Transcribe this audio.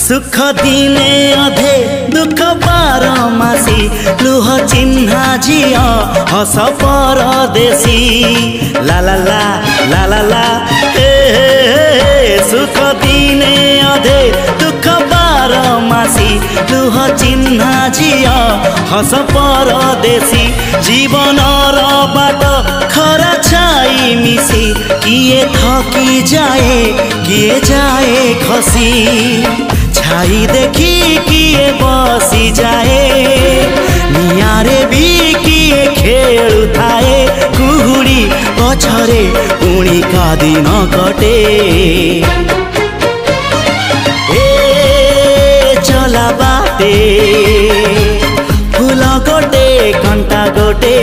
सुख दिने अधे दुख बारमासी लुह चिन्हा झिया हस परदेशी ला ला ला ला ला ला हे हे सुख दिने अधे दुख बारमासी लुह चिन्हा झिया हस परदेशी जीवन बाट खरा छाई मिसी किए थकी जाए किए जाए खसी छाई देखी किए बसी जाए नियारे भी किए खेलु थाए कुहुड़ी पछरे पुणी का दिन कटे ए चला बाटे फूल गोटे कंटा गोटे